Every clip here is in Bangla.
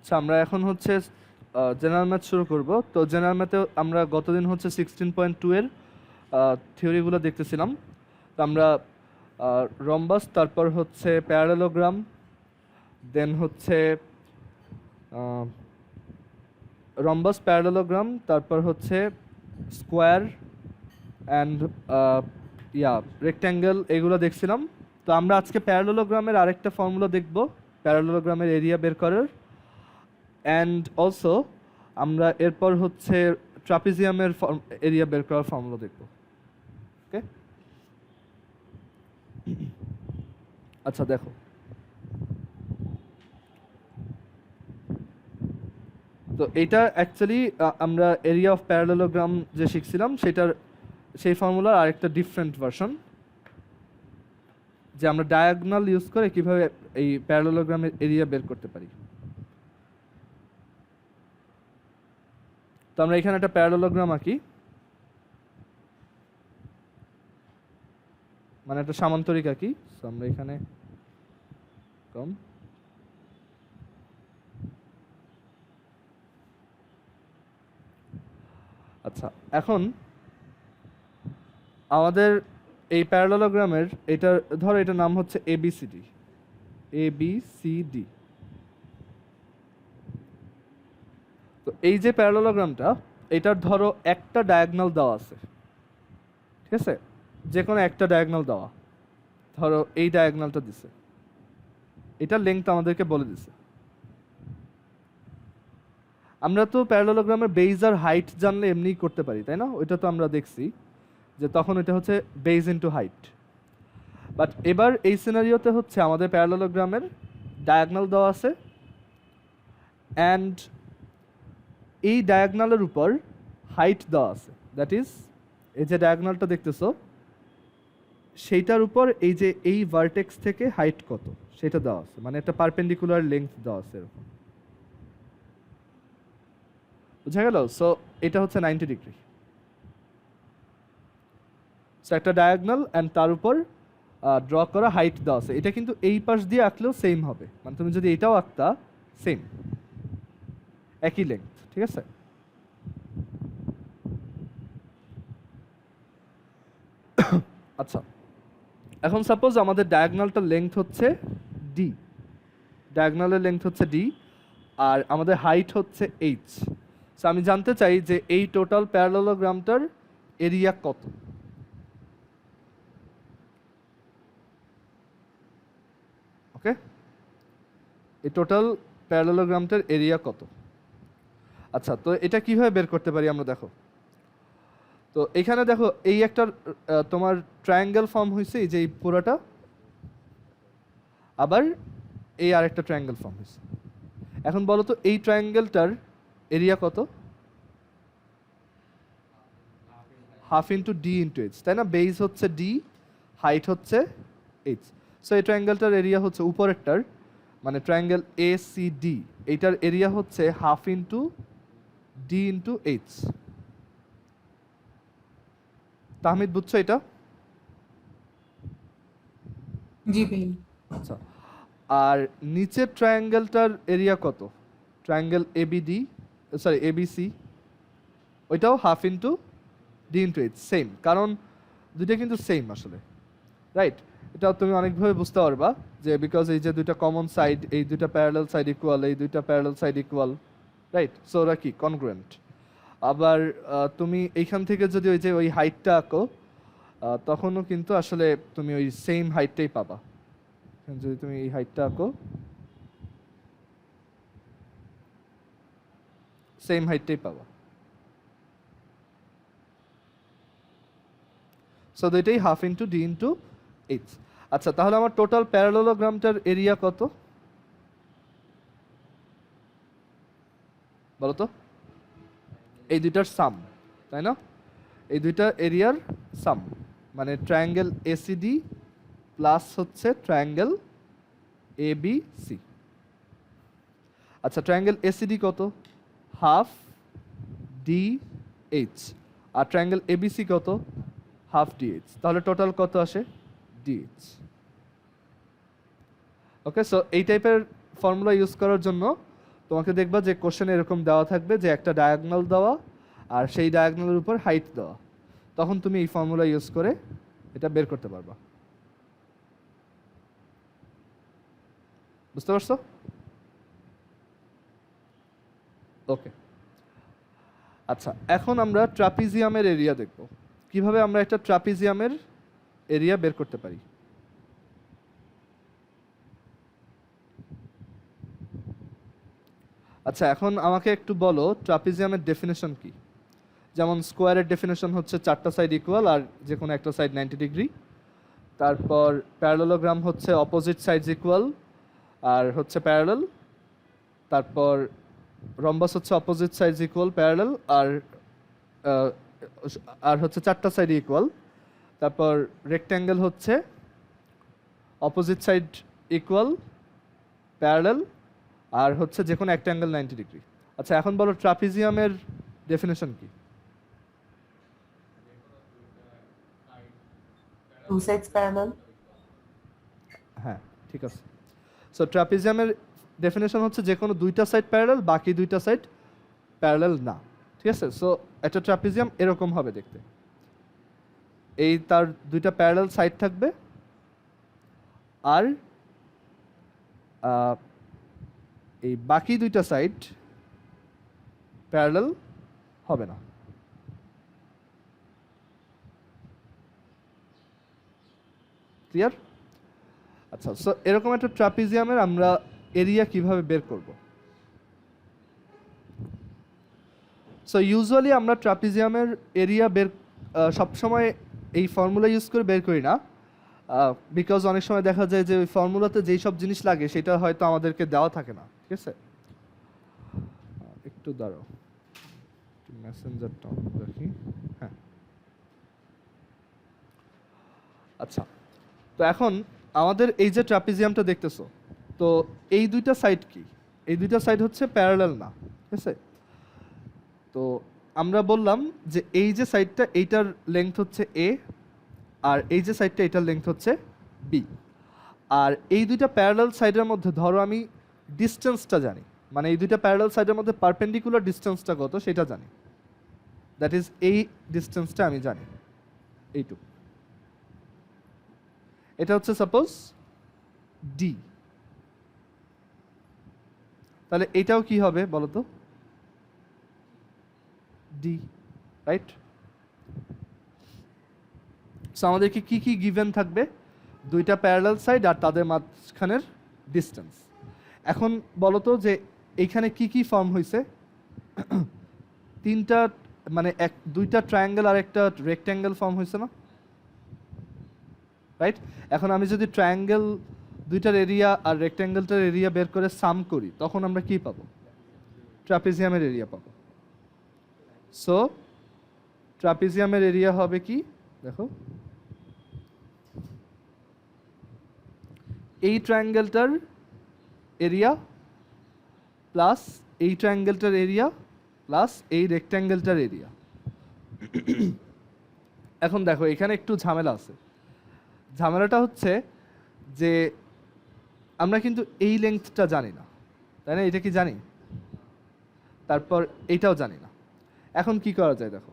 আচ্ছা, আমরা এখন হচ্ছে জেনারেল ম্যাথ শুরু করব। তো জেনারেল ম্যাথে আমরা গতদিন হচ্ছে 16.2 এর থিওরিগুলো দেখতেছিলাম। তো আমরা রম্বাস, তারপর হচ্ছে প্যারালেলোগ্রাম, দেন হচ্ছে রম্বাস, প্যারালেলোগ্রাম, তারপর হচ্ছে স্কোয়ার অ্যান্ড রেক্ট্যাঙ্গেল, এগুলো দেখছিলাম। তো আমরা আজকে প্যারালেলোগ্রামের আরেকটা ফর্মুলা দেখব, প্যারালেলোগ্রামের এরিয়া বের করার। অ্যান্ড অলসো আমরা এরপর হচ্ছে ট্রাপিজিয়ামের এরিয়া বের করার ফর্মুলা দেখব। ওকে, আচ্ছা দেখো, তো এইটা অ্যাকচুয়ালি আমরা এরিয়া অফ প্যারালেলোগ্রাম যে শিখছিলাম সেই ফর্মুলার আরেকটা ডিফারেন্ট ভার্সন, যে আমরা ডায়াগোনাল ইউজ করে কিভাবে এই প্যারালেলোগ্রামের এরিয়া বের করতে পারি। তো আমরা এখানে একটা প্যারালেলোগ্রাম আঁকি, মানে একটা সামান্তরিক আঁকি। তো আমরা এখানে কম আচ্ছা, এখন আমাদের এই প্যারালেলোগ্রামের এটা ধরো, এটার নাম হচ্ছে এবিসিডি। এবিসিডি। তো এই যে প্যারালেলোগ্রামটা, এটার ধরো একটা ডায়াগোনাল দেওয়া আছে, ঠিক আছে? যে কোনো একটা ডায়াগোনাল দেওয়া, ধরো এই ডায়াগোনালটা দিছে, এটার লেংথ আমাদেরকে বলে দিছে। আমরা তো প্যারালেলোগ্রামের বেজ আর হাইট জানলে এমনিই করতে পারি, তাই না? ওইটা তো আমরা দেখছি যে তখন এটা হচ্ছে বেজ ইনটু হাইট। বাট এবার এই সিনারিওতে হচ্ছে আমাদের প্যারালেলোগ্রামের ডায়াগোনাল দেওয়া আছে, অ্যান্ড এই ডায়াগোনালের উপর হাইট দেওয়া আছে। দ্যাট ইজ, এই যে ডায়াগোনালটা দেখতেছো, সেইটার উপর এই যে এই ভার্টেক্স থেকে হাইট কত সেটা দেওয়া আছে, মানে একটা পারপেন্ডিকুলার লেংথ দেওয়া আছে এরকম। বুঝা গেল? সো এটা হচ্ছে 90 ডিগ্রি। সো একটা ডায়াগোনাল অ্যান্ড তার উপর ড্র করা হাইট দেওয়া আছে। এটা কিন্তু এই পাশ দিয়ে আঁকলেও সেম হবে, মানে তুমি যদি এটাও আঁকতা সেম, একই লেংথ, ঠিক আছে? আচ্ছা, এখন সাপোজ আমাদের ডায়াগোনালটার লেংথ হচ্ছে ডি, ডায়াগোনালের লেংথ হচ্ছে ডি, আর আমাদের হাইট হচ্ছে এইচ। সো আমি জানতে চাই যে এই টোটাল প্যারালেলোগ্রামটার এরিয়া কত। ওকে, এই টোটাল প্যারালেলোগ্রামটার এরিয়া কত? আচ্ছা, তো এটা কিভাবে বের করতে পারি আমরা, দেখো। তো এখানে দেখো, এই একটা তোমার ট্রায়াঙ্গেল ফর্ম হয়েছে, এই যে এই পুরোটা, আবার এই আরেকটা ট্রায়াঙ্গেল ফর্ম হয়েছে। এখন বলো তো এই ট্রায়াঙ্গেলটার এরিয়া কত? Half into D into H, তাই না? বেস হচ্ছে ডি, হাইট হচ্ছে এইচ। সো এই ট্রায়াঙ্গেলটার এরিয়া হচ্ছে উপরেরটার, মানে ট্রায়াঙ্গেল এ সি ডি, এইটার এরিয়া হচ্ছে half into D into H. Tahmid, বুঝছো এটা? জি ভাই। আচ্ছা, আর নিচের ট্রায়াঙ্গেলটার এরিয়া কত? ট্রায়াঙ্গেল এবিডি, সরি এবিসি, ওইটাও half into D into H, same, কারণ দুইটা কিন্তু সেম আসলে, রাইট? এটা তুমি অনেকভাবে বুঝতে পারবা, যে বিকজ এই যে দুইটা কমন সাইড, এই দুইটা প্যারালাল সাইড ইকুয়াল, এই দুইটা parallel side equal, right? So ওরা কি কনগ্রুয়েন্ট। আবার তুমি এইখান থেকে যদি ওই যে ওই হাইটটা আঁকো, তখনও কিন্তু আসলে তুমি ওই সেম হাইটটাই পাবা। যদি তুমি এই হাইটটা আঁকো, সেম হাইটটাই পাবা। সো দুইটাই half into D into H. আচ্ছা, তাহলে আমার টোটাল প্যারালেলোগ্রামটার এরিয়া কত বলো তো? এই দুইটার সাম, তাই না? এই দুইটা এরিয়ার সাম, মানে ট্রায়াঙ্গেল এসিডি প্লাস হচ্ছে ট্রায়াঙ্গেল এবিসি। আচ্ছা, ট্রায়াঙ্গেল এসিডি কত? Half D H. আর ট্রায়াঙ্গেল এবিসি কত? Half D H. তাহলে টোটাল কত আসে? D H. ওকে, সো এই টাইপের ফর্মুলা ইউজ করার জন্য তোমাকে দেখবা যে কোশ্চেনে এরকম দেওয়া থাকবে যে একটা ডায়াগোনাল দেওয়া আর সেই ডায়াগোনালের উপর হাইট দেওয়া, তখন তুমি এই ফর্মুলা ইউজ করে এটা বের করতে পারবা। বুঝতে পারছো? ওকে, আচ্ছা এখন আমরা ট্রাপিজিয়ামের এরিয়া দেখব, কিভাবে আমরা একটা ট্রাপিজিয়ামের এরিয়া বের করতে পারি। আচ্ছা এখন আমাকে একটু বলো ট্রাপিজিয়ামের ডেফিনেশন কি। যেমন স্কোয়ারের ডেফিনেশন হচ্ছে চারটা সাইড ইকুয়াল আর যে কোনো একটা সাইড 90 ডিগ্রি। তারপর প্যারালোগ্রাম হচ্ছে অপোজিট সাইডস ইকুয়াল আর হচ্ছে প্যারালাল। তারপর রম্বাস হচ্ছে অপোজিট সাইডস ইকুয়াল প্যারালাল আর আর হচ্ছে চারটা সাইড ইকুয়াল। তারপর রেক্ট্যাঙ্গেল হচ্ছে অপোজিট সাইড ইকুয়াল প্যারালাল আর হচ্ছে যে কোনো একটা অ্যাঙ্গেল 90 ডিগ্রি। আচ্ছা এখন বলো ট্রাপিজিয়ামের ডেফিনেশন কি। Two sides parallel. হ্যাঁ ঠিক আছে। সো ট্রাপিজিয়ামের ডেফিনেশন হচ্ছে যে কোনো দুইটা সাইড প্যারালাল, বাকি দুইটা সাইড প্যারালাল না। ঠিক আছে, সো একটা ট্রাপিজিয়াম এরকম হবে দেখতে, এই তার দুইটা প্যারালাল সাইড থাকবে আর এই বাকি দুইটা সাইড প্যারালাল হবে না। ক্লিয়ার? আচ্ছা, সো এরকম একটা ট্রাপিজিয়ামের আমরা এরিয়া কিভাবে বের করব। সো ইউজুয়ালি আমরা ট্রাপিজিয়ামের এরিয়া বের সবসময় এই ফর্মুলা ইউজ করে বের করি না, বিকজ অনেক সময় দেখা যায় যে ওই ফর্মুলাতে যেই সব জিনিস লাগে সেটা হয়তো আমাদেরকে দেওয়া থাকে না। ঠিক আছে, একটু দাঁড়াও, মেসেঞ্জারটা রাখি। হ্যাঁ আচ্ছা, তো এখন আমাদের এই যে ট্রাপিজিয়ামটা দেখতেছো, তো এই দুইটা সাইড কি, এই দুইটা সাইড হচ্ছে প্যারালাল না। ঠিক আছে, তো আমরা বললাম যে এই যে সাইডটা এইটার লেংথ হচ্ছে এ আর এই যে সাইডটা এটার লেংথ হচ্ছে বি। আর এই দুইটা প্যারালাল সাইডের মধ্যে ধরো আমি ডিস্টেন্সটা জানি, মানে এই দুইটা প্যারালাল সাইডের মধ্যে পারপেন্ডিকুলার ডিস্টেন্সটা কত সেটা জানি, দ্যাট ইজ এই ডিস্টেন্সটা আমি জানি, এইটুকু। এটা হচ্ছে সাপোজ ডি, তাহলে এটাও কি হবে বলো তো, ডি, রাইট? সো আমাদেরকে কি কি গিভেন থাকবে, দুইটা প্যারালাল সাইড আর তাদের মাঝখানের ডিস্টেন্স। এখন বলো তো যে এইখানে কি কি ফর্ম হয়েছে, তিনটা মানে দুইটা ট্রায়াঙ্গেল আর একটা রেক্ট্যাঙ্গেল ফর্ম হয়েছে না, রাইট? এখন আমি যদি ট্রায়াঙ্গেল দুইটার এরিয়া আর রেক্ট্যাঙ্গেলটার এরিয়া বের করে সাম করি তখন আমরা কি পাবো, ট্রাপিজিয়ামের এরিয়া পাবো। সো ট্রাপিজিয়ামের এরিয়া হবে কি দেখো, এই ট্রায়াঙ্গেলটার এরিয়া প্লাস এই ট্রায়াঙ্গেলটার এরিয়া প্লাস এই রেক্ট্যাঙ্গেলটার এরিয়া। এখন দেখো এখানে একটু ঝামেলা আছে, ঝামেলাটা হচ্ছে যে আমরা কিন্তু এই লেংথটা জানি না, তাই না? এটা কি জানি, তারপর এইটাও জানি না। এখন কি করা যায় দেখো,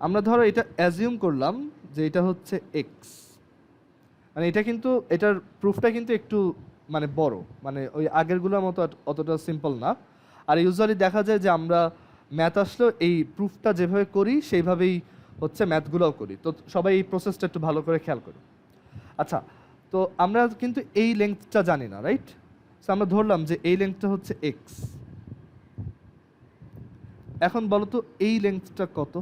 আমরা ধরো এটা অ্যাজিউম করলাম যে এটা হচ্ছে এক্স, মানে এটা কিন্তু এটার প্রুফটা কিন্তু একটু মানে বড়, মানে ওই আগেরগুলোর মতো অতটা সিম্পল না। আর ইউজুয়ালি দেখা যায় যে আমরা ম্যাথ আসলেও এই প্রুফটা যেভাবে করি সেইভাবেই হচ্ছে ম্যাথগুলোও করি, তো সবাই এই প্রসেসটা একটু ভালো করে খেয়াল করি। আচ্ছা, তো আমরা কিন্তু এই লেংথটা জানি না, রাইট? সো আমরা ধরলাম যে এই লেংথটা হচ্ছে এক্স। এখন বলো তো এই লেংথটা কত?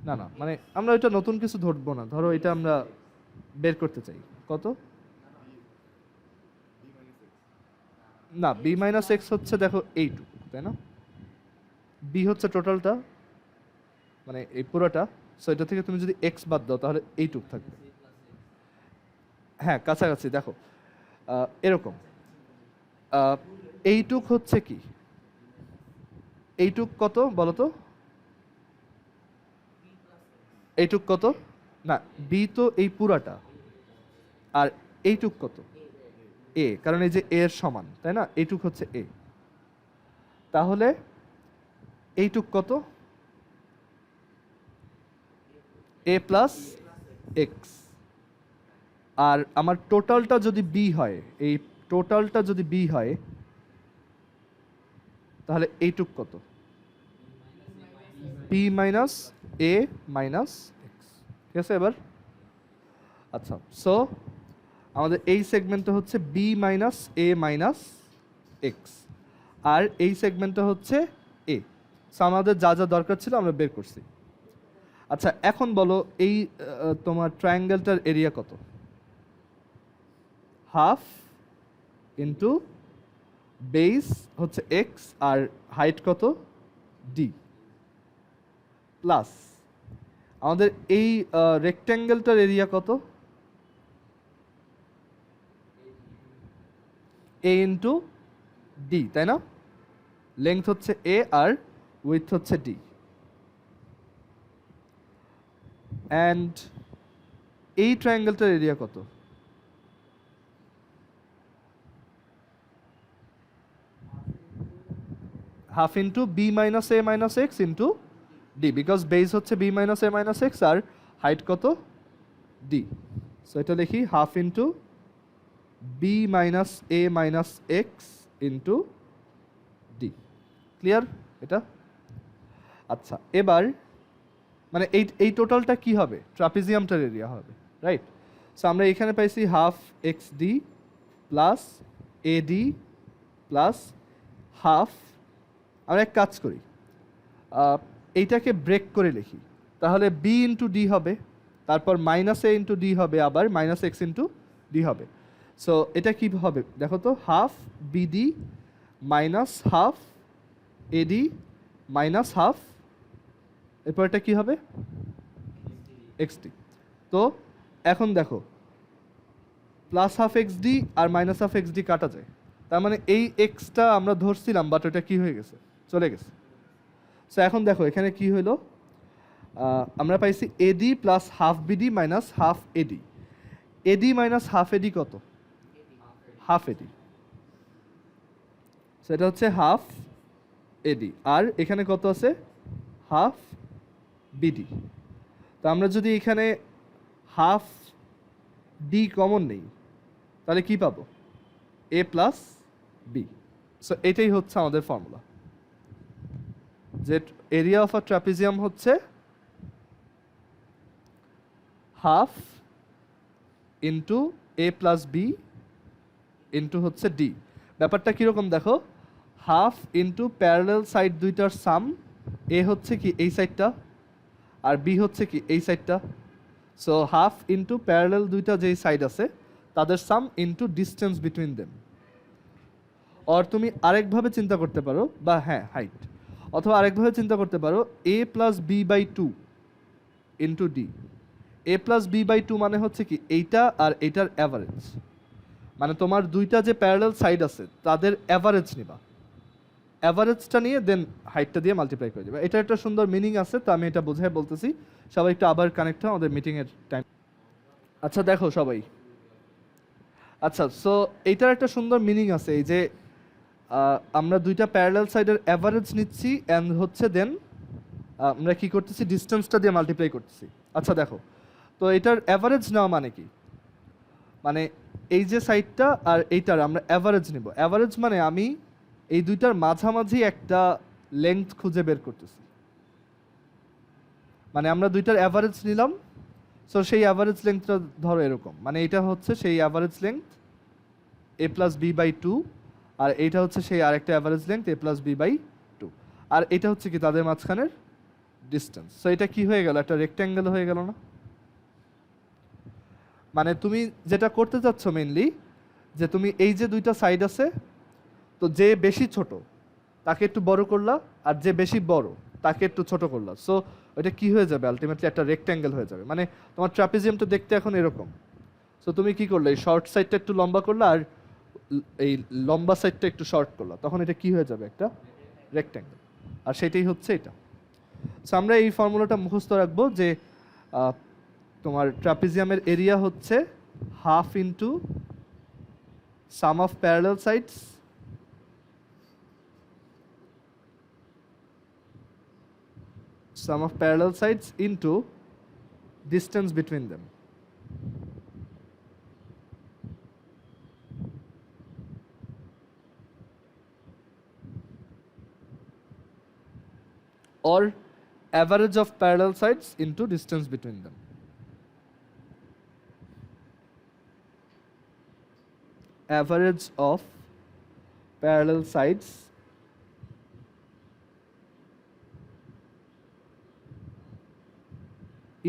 না না, মানে আমরা এটা নতুন কিছু ধরবো না, ধরো এটা আমরা বের করতে চাই, কত? না, বি মাইনাস এক্স হচ্ছে দেখো এইটুকু, তাই না? বি হচ্ছে টোটালটা, মানে এই পুরোটা। সো এটা থেকে তুমি যদি এক্স বাদ দাও তাহলে এইটুক থাকবে। হ্যাঁ কাছাকাছি, দেখো এরকম এইটুক হচ্ছে কি, এইটুক কত বলো তো, এইটুক কত? না, বি তো এই পুরাটা, আর এইটুক কত? এ, কারণ এই যে এর সমান, তাই না? এইটুক হচ্ছে এ। তাহলে এইটুক কত? এ প্লাস এক্স। আর আমার টোটালটা যদি বি হয়, এই টোটালটা যদি বি হয়, তাহলে এইটুক কত? B minus A minus x. ঠিক আছে এবার? আচ্ছা, সো আমাদের এই সেগমেন্টটা হচ্ছে B minus A minus X, আর এই সেগমেন্টটা হচ্ছে এ। সো আমাদের যা যা দরকার ছিল আমরা বের করছি। আচ্ছা, এখন বলো এই তোমার ট্রায়াঙ্গেলটার এরিয়া কত? হাফ ইন্টু বেস হচ্ছে এক্স, আর হাইট কত? ডি, প্লাস আমাদের এই রেক্ট্যাঙ্গেলটার এরিয়া কত? এ ইন্টু ডি, তাই না? লেংথ হচ্ছে এ আর উইথ হচ্ছে ডি। অ্যান্ড এই ট্রায়াঙ্গেলটার এরিয়া কত? Half into B minus A minus X into D, because base হচ্ছে B minus A minus X আর হাইট কত? ডি। সো এটা লিখি half into B minus A minus X into D. Clear এটা? আচ্ছা, এবার মানে এই টোটালটা কি হবে? ট্রাপিজিয়ামটার এরিয়া হবে, রাইট? সো আমরা এখানে পাইছি half X D plus A D plus half. আমরা এক কাজ করি, এইটাকে ব্রেক করে লিখি, তাহলে বি ইন্টু ডি হবে, তারপর মাইনাস এ ইন্টু ডি হবে, আবার মাইনাস এক্স ইন্টু ডি হবে। সো এটা কি হবে দেখো তো? হাফ বিডি মাইনাস হাফ এডি মাইনাস হাফ, এরপর এটা কি হবে? এক্সডি। তো এখন দেখো, প্লাস হাফ এক্স ডি আর মাইনাস হাফ এক্স ডি কাটা যায়, তার মানে এই এক্সটা আমরা ধরছিলাম, বাট ওটা কি হয়ে গেছে? চলে গেছে। সো এখন দেখো এখানে কি হলো, আমরা পাইছি AD plus half BD minus half AD. AD minus half AD কত? Half AD. সেটা হচ্ছে হাফ এডি, আর এখানে কত আছে? Half BD. তো আমরা যদি এখানে হাফ ডি কমন নেই, তাহলে কি পাবো? এ প্লাস বি। সো এটাই হচ্ছে আমাদের ফর্মুলা, যে এরিয়া অফ আ ট্রাপিজিয়াম হচ্ছে হাফ ইন্টু এ প্লাস বি ইন্টু হচ্ছে ডি। ব্যাপারটা কীরকম দেখো, হাফ ইন্টু প্যারালাল সাইড দুইটার সাম, এ হচ্ছে কি এই সাইডটা, আর বি হচ্ছে কি এই সাইডটা। সো হাফ ইন্টু প্যারালাল দুইটা যেই সাইড আছে তাদের সাম ইন্টু ডিস্টেন্স বিটুইন দেম। আর তুমি আরেকভাবে চিন্তা করতে পারো, বা হ্যাঁ হাইট, অথবা আরেকভাবে চিন্তা করতে পারো A plus B by two into D. A plus B by two মানে হচ্ছে কি এইটা আর এইটার অ্যাভারেজ, মানে তোমার দুইটা যে প্যারালাল সাইড আছে তাদের অ্যাভারেজ নিবা, অ্যাভারেজটা নিয়ে দেন হাইটটা দিয়ে মাল্টিপ্লাই করে দেবে। এটা একটা সুন্দর মিনিং আছে, তো আমি এটা বোঝাই বলতেছি, সবাই একটু আবার কানেক্ট হয় আমাদের মিটিংয়ের টাইম। আচ্ছা দেখো সবাই, আচ্ছা সো এইটার একটা সুন্দর মিনিং আছে, এই যে আমরা দুইটা প্যারালাল সাইডের অ্যাভারেজ নিচ্ছি অ্যান্ড হচ্ছে দেন আমরা কি করতেছি? ডিস্টেন্সটা দিয়ে মাল্টিপ্লাই করতেছি। আচ্ছা দেখো, তো এটার অ্যাভারেজ নেওয়া মানে কি? মানে এই যে সাইডটা আর এইটার আমরা অ্যাভারেজ নিব। অ্যাভারেজ মানে আমি এই দুইটার মাঝামাঝি একটা লেংথ খুঁজে বের করতেছি, মানে আমরা দুইটার অ্যাভারেজ নিলাম। সো সেই অ্যাভারেজ লেংথটা ধরো এরকম, মানে এটা হচ্ছে সেই average length A plus B by two, আর এইটা হচ্ছে সেই আরেকটা average length A plus B by two, আর এটা হচ্ছে কি তাদের মাঝখানের ডিস্টেন্স। সো এটা কি হয়ে গেল? একটা রেক্ট্যাঙ্গেল হয়ে গেল না? মানে তুমি যেটা করতে চাচ্ছ মেইনলি, যে তুমি এই যে দুইটা সাইড আছে, তো যে বেশি ছোট তাকে একটু বড় করলা, আর যে বেশি বড় তাকে একটু ছোট করলা। সো ওইটা কি হয়ে যাবে? আলটিমেটলি একটা রেক্ট্যাঙ্গেল হয়ে যাবে। মানে তোমার ট্রাপিজিয়ামটা দেখতে এখন এরকম। সো তুমি কি করলে? এই শর্ট সাইডটা একটু লম্বা করলা, আর এই লম্বা সাইডটা একটু শর্ট করলা, তখন এটা কি হয়ে যাবে? একটা রেক্ট্যাঙ্গেল। আর সেটাই হচ্ছে এটা। সো আমরা এই ফর্মুলাটা মুখস্থ রাখবো, যে তোমার ট্রাপিজিয়ামের এরিয়া হচ্ছে half into sum of parallel sides into distance between them. Or average of parallel sides into distance between them. Average of parallel sides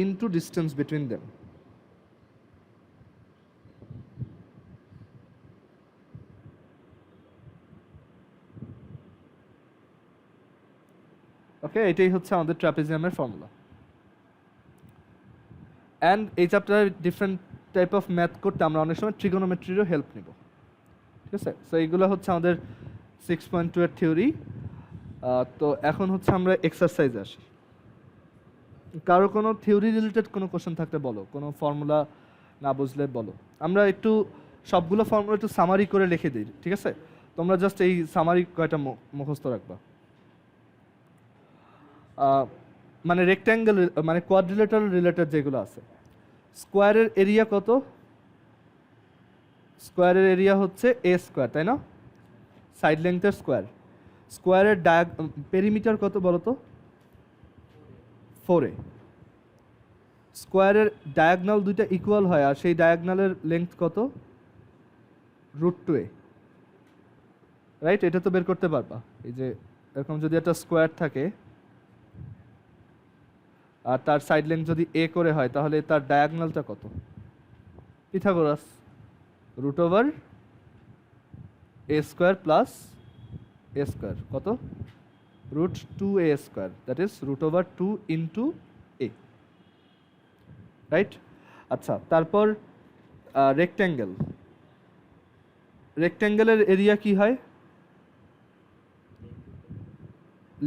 into distance between them. ওকে, এটাই হচ্ছে আমাদের ট্রাপিজিয়ামের ফর্মুলা। অ্যান্ড এই চ্যাপ্টারে ডিফারেন্ট টাইপ অফ ম্যাথ করতে আমরা অনেক সময় ট্রিগোনোমেট্রিরও হেল্প নিব, ঠিক আছে? সো এইগুলো হচ্ছে আমাদের 6.2 এর থিওরি। তো এখন হচ্ছে আমরা এক্সারসাইজ আসি। কারো কোনো থিওরি রিলেটেড কোনো কোশ্চেন থাকলে বলো, কোনো ফর্মুলা না বুঝলে বলো। আমরা একটু সবগুলো ফর্মুলা একটু সামারি করে লিখে দিই, ঠিক আছে? তোমরা জাস্ট এই সামারি কয়টা মুখস্থ রাখবা। মানে রেক্ট্যাঙ্গেল মানে কোয়াড্রিলেটারাল রিলেটেড যেগুলো আছে, স্কোয়ারের এরিয়া কত? স্কোয়ারের এরিয়া হচ্ছে এ স্কোয়ার, তাই না? সাইড লেংথের স্কোয়ার। স্কোয়ারের পেরিমিটার কত বলো তো? 4a। স্কোয়ারের ডায়াগনাল দুইটা ইকুয়াল হয়, আর সেই ডায়াগনালের লেংথ কত? √2a, right? এটা তো বের করতে পারবা। এই যে এরকম যদি একটা স্কোয়ার থাকে আর তার সাইড লেংথ যদি a করে হয়, তাহলে তার ডায়াগনালটা কত? Pythagoras, √a² plus a square কত? √2a², that is √2 into a, right? আচ্ছা, তারপর রেক্ট্যাঙ্গেলের এরিয়া কি হয়?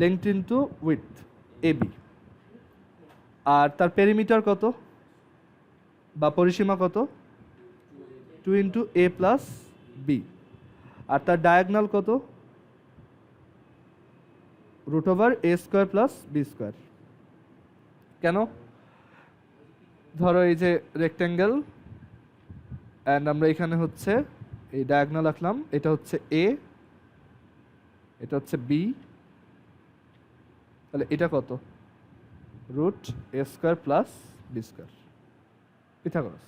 Length into with, ab। আর তার পেরিমিটার কত বা পরিসীমা কত? 2 ইন্টু a প্লাস b। আর তার ডায়াগনাল কত? √a² plus b²। কেন? ধরো এই যে রেক্ট্যাঙ্গেল, অ্যান্ড আমরা এখানে হচ্ছে এই ডায়াগনাল রাখলাম, এটা হচ্ছে a, এটা হচ্ছে b, তাহলে এটা কত? √a² plus b², Pythagoras.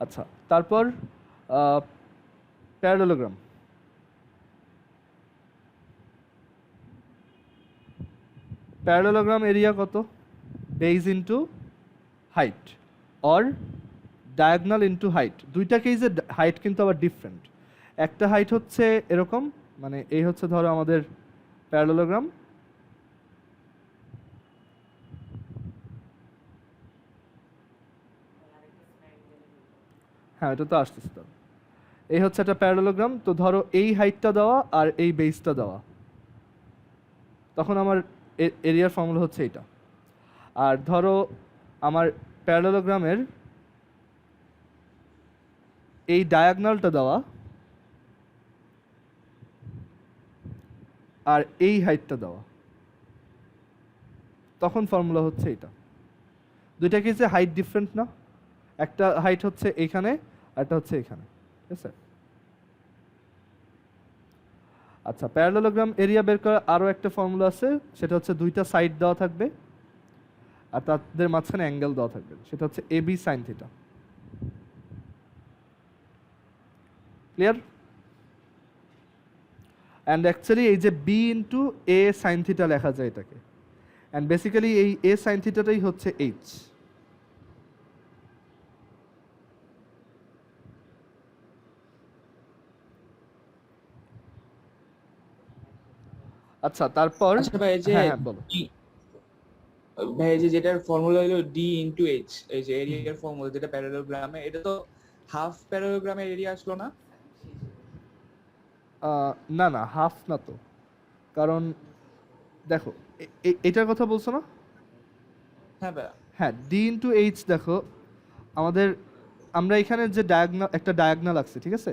আচ্ছা, তারপর প্যারালেলোগ্রাম। প্যারালেলোগ্রাম এরিয়া কত? Base into height or diagonal into height. দুইটা কেসে হাইট কিন্তু আবার ডিফারেন্ট। একটা হাইট হচ্ছে এরকম, মানে এই হচ্ছে ধরো আমাদের প্যারালেলোগ্রাম, হ্যাঁ এটা তো আসতেছে। তো এই হচ্ছে একটা প্যারালেলোগ্রাম। তো ধরো এই হাইটটা দেওয়া আর এই বেসটা দেওয়া, তখন আমার এরিয়ার ফর্মুলা হচ্ছে এটা। আর ধরো আমার প্যারালেলোগ্রামের এই ডায়াগনালটা দেওয়া আর এই হাইটটা দেওয়া, তখন ফর্মুলা হচ্ছে এটা। দুইটা কেসে হাইট ডিফারেন্ট না? একটা হাইট হচ্ছে এইখানে আর একটা হচ্ছে এখানে, ঠিক আছে? আচ্ছা, প্যারালেলোগ্রাম এরিয়া বের করার আরও একটা ফর্মুলা আছে, সেটা হচ্ছে দুইটা সাইড দেওয়া থাকবে আর তাদের মাঝখানে অ্যাঙ্গেল দেওয়া থাকবে, সেটা হচ্ছে ab sin θ। Clear? And actually এই যে b ইন্টু a sin θ লেখা যায় এটাকে, অ্যান্ড বেসিক্যালি এই a sin θটাই হচ্ছে h। আচ্ছা, তারপর আচ্ছা ভাই, এই যে হ্যাঁ বলো। ভাই এই যে যেটার ফর্মুলা হলো d ইনটু h, এই যে এরিয়ার ফর্মুলা যেটা প্যারালেলোগ্রামে, এটা তো হাফ প্যারালেলোগ্রামের এরিয়া আসলো না? না না, হাফ না তো, কারণ দেখো এটার কথা বলছো না? হ্যাঁ ভাই। হ্যাঁ, d ইন্টু এইচ। দেখো আমাদের আমরা এখানে যে একটা ডায়াগনাল আঁকছি, ঠিক আছে,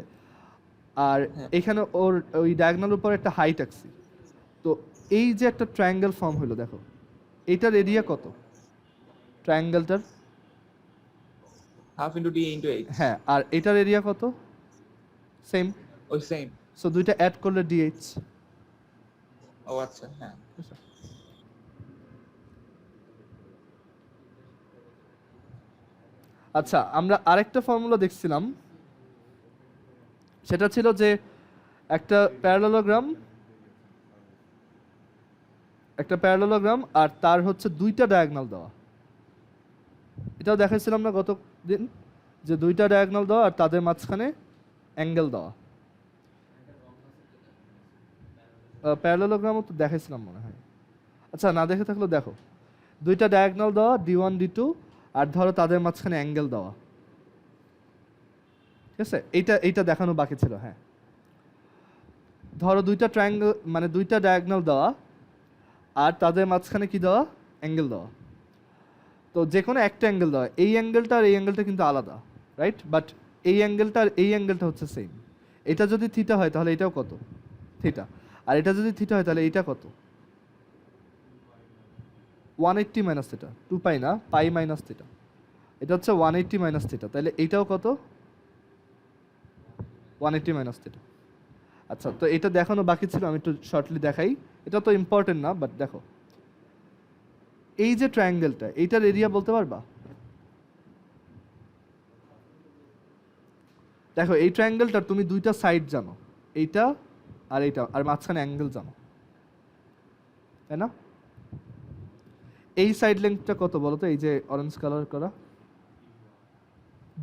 আর হ্যাঁ। এখানে ওর ওই ডায়াগনাল উপর একটা হাইট আঁকছি। তো এই যে একটা ট্রায়াঙ্গেল ফর্ম হলো, দেখো এটার এরিয়া কত ট্রায়াঙ্গেলটার? Half into D into H. হ্যাঁ, আর এটার এরিয়া কত? সেম। ওই সেম। সো দুইটা অ্যাড করলে ডিএইচ। ও আচ্ছা, হ্যাঁ। আচ্ছা, আমরা আরেকটা ফর্মুলা দেখছিলাম, সেটা ছিল যে একটা প্যারালোগ্রাম আর তার হচ্ছে দুইটা ডায়াগনাল দেওয়া। এটাও দেখাইছিলাম না গত দিন, যে দুইটা ডায়াগনাল দেওয়া আর তাদের মাঝখানে অ্যাঙ্গেল দেওয়া। প্যারালোগ্রামও তো দেখাইছিলাম মনে হয়। আচ্ছা, না দেখে থাকলেও দেখো, দুইটা ডায়াগনাল দেওয়া D1 D2 আর ধরো তাদের মাঝখানে অ্যাঙ্গেল দেওয়া, ঠিক আছে? এইটা দেখানো বাকি ছিল। হ্যাঁ, ধরো দুইটা ট্রায়াঙ্গেল মানে দুইটা ডায়াগনাল দেওয়া আর তাদের মাঝখানে কি দেওয়া? অ্যাঙ্গেল দেওয়া। তো যে কোনো একটা অ্যাঙ্গেল দেওয়া, এই অ্যাঙ্গেলটা আর এই অ্যাঙ্গেলটা কিন্তু আলাদা, রাইট? বাট এই অ্যাঙ্গেলটা আর এই অ্যাঙ্গেলটা হচ্ছে সেম। এটা যদি থিটা হয় তাহলে এটাও কত? থিটা। আর এটা যদি থিটা হয় তাহলে এইটা কত? 180 মাইনাস থিটা, 2 পাই না, পাই মাইনাস থিটা। এটা হচ্ছে 180 মাইনাস থিটা, তাহলে এইটাও কত? 180 মাইনাস থিটা। আচ্ছা, তো এটা দেখানো বাকি ছিল, আমি একটু শর্টলি দেখাই। এটা তো ইম্পর্টেন্ট না, বাট দেখো এই যে ট্রায়াঙ্গেলটা, এইটার এরিয়া বলতে পারবা? দেখো এই ট্রায়াঙ্গেলটার তুমি দুইটা সাইড জানো, এইটা আর এইটা, আর মাঝখানে অ্যাঙ্গেল জানো, তাই না? এই সাইড লেন্থটা কত বলো তো? এই যে অরেঞ্জ কালার করা,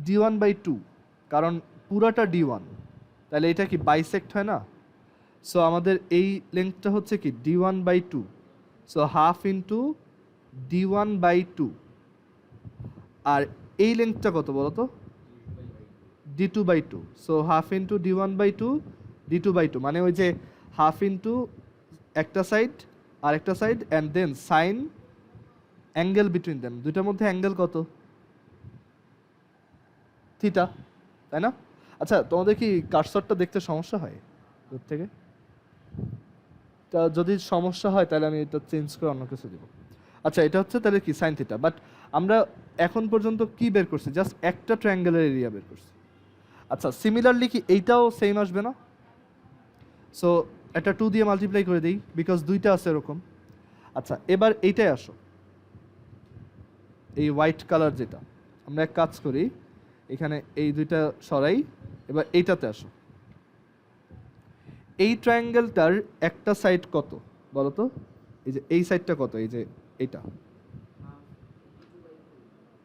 D1/2, কারণ পুরাটা D1, তাহলে এটা কি বাইসেক্ট হয় না? সো আমাদের এই লেন্থটা হচ্ছে কি D1/2, so half into D1/2। আর এই লেন্থটা কত বলো তো? D2/2, so half into D1/2 D2/2, মানে ওই যে হাফ ইন্টু একটা সাইড আর একটা side and then sine angle between them, দুইটার মধ্যে অ্যাঙ্গেল কত? থিটা, তাই না? আচ্ছা, তোমাদের কি কার্সরটা দেখতে সমস্যা হয় দূর থেকে? তা যদি সমস্যা হয় তাহলে আমি এটা চেঞ্জ করে অন্য কিছু দিব। আচ্ছা, এটা হচ্ছে তাহলে কি সাইন থিটা। বাট আমরা এখন পর্যন্ত কি বের করছি? জাস্ট একটা ট্রায়াঙ্গেলের এরিয়া বের করছি। আচ্ছা, সিমিলারলি কি এইটাও সেম আসবে না? সো একটা 2 দিয়ে মাল্টিপ্লাই করে দিই, বিকজ দুইটা আছে এরকম। আচ্ছা, এবার এইটাই আসো, এই হোয়াইট কালার যেটা, আমরা এক কাজ করি, এখানে এই দুইটা সরাই, এবার এইটাতে আসো। এই ট্রায়াঙ্গেলটার একটা সাইড কত বলো তো? এই যে এই সাইডটা কত? এই যে এইটা,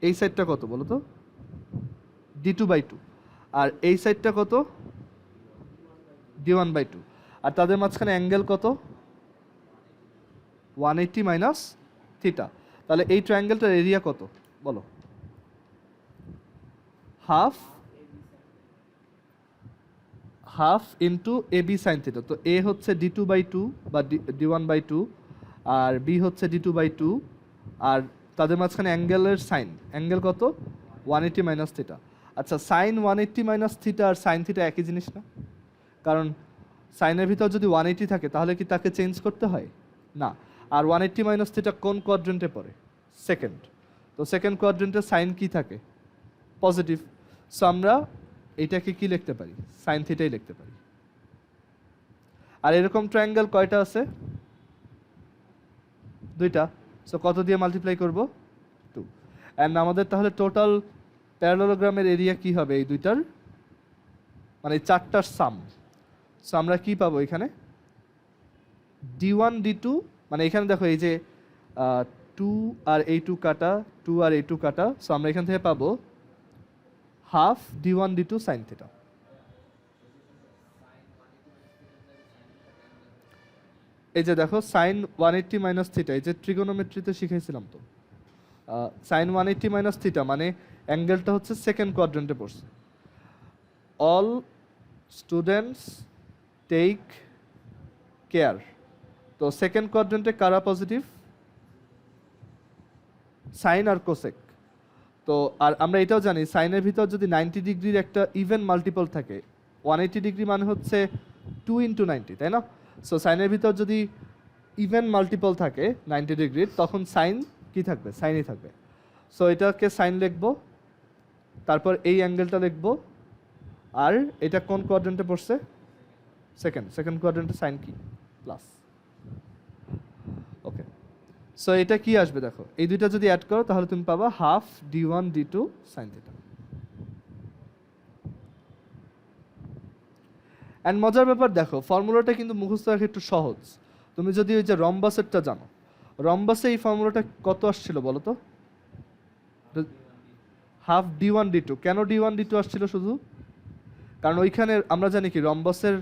এই সাইডটা কত বলো তো? D2/2। আর এই সাইডটা কত? D1/2। আর তাদের মাঝখানে অ্যাঙ্গেল কত? 180 মাইনাস থিটা। তাহলে এই ট্রায়াঙ্গেলটার এরিয়া কত বলো? Half into AB sine theta. তো A হচ্ছে D2/2 বা D1/2, আর B হচ্ছে D2/2, আর তাদের মাঝখানে অ্যাঙ্গেলের সাইন, অ্যাঙ্গেল কত? 180 মাইনাস থিটা। আচ্ছা, সাইন 180 মাইনাস থিটা আর সাইন থিটা একই জিনিস না? কারণ সাইনের ভিতর যদি 180 থাকে তাহলে কি তাকে চেঞ্জ করতে হয় না? আর 180 মাইনাস থিটা কোন কোয়াড্রেন্টে পড়ে? সেকেন্ড। তো সেকেন্ড কোয়াড্রেন্টে সাইন কি থাকে? পজিটিভ। সো আমরা এটাকে কি লিখতে পারি? সাইন থিটাই লিখতে পারি। আর এরকম ট্রায়াঙ্গেল কয়টা আছে? দুইটা। সো কত দিয়ে মাল্টিপ্লাই করব? 2। অ্যান্ড আমাদের তাহলে টোটাল প্যারালোগ্রামের এরিয়া কি হবে এই দুইটার, মানে চারটার সাম? সো আমরা কি পাবো এখানে? D1 D2, মানে এখানে দেখো এই যে 2 আর এই 2 কাটা, 2 আর এই 2 কাটা, সো আমরা এখান থেকে পাবো half D1 D2 sine theta. এই যে দেখো সাইন 180 মাইনাস থিটা, এই যে ট্রিগোনোমেট্রিতে শিখাইছিলাম তো, সাইন 180 মাইনাস থিটা মানে অ্যাঙ্গেলটা হচ্ছে সেকেন্ড কোয়াড্রেন্টে পড়ছে। All students take care. তো সেকেন্ড কোয়াড্রেন্টে কারা পজিটিভ? সাইন আর কোসেক। তো আর আমরা এটাও জানি সাইনের ভিতর যদি 90 ডিগ্রির একটা ইভেন মাল্টিপল থাকে, 180 ডিগ্রি মানে হচ্ছে 2 ইন্টু 90, তাই না? সো সাইনের ভিতর যদি ইভেন মাল্টিপল থাকে 90 ডিগ্রির, তখন সাইন কি থাকবে? সাইনই থাকবে। সো এটাকে সাইন লিখবো, তারপর এই অ্যাঙ্গেলটা লিখবো, আর এটা কোন কোয়াড্রেন্টে পড়ছে? সেকেন্ড কোয়াড্রেন্টে সাইন কি? প্লাস। ওকে, সো এটা কি আসবে দেখো, এই দুইটা যদি অ্যাড করো তাহলে তুমি পাবা half d1 d2 sine theta. And মজার ব্যাপার দেখো, ফর্মুলাটা কিন্তু মুখস্থ রাখা একটু সহজ। তুমি যদি ওই যে রম্বাসেরটা জানো, রম্বাসে এই ফর্মুলাটা কত আসছিল বলো তো? Half d1 d2। কেন d1 d2 আসছিল? শুধু কারণ ওইখানে আমরা জানি কি রম্বাসের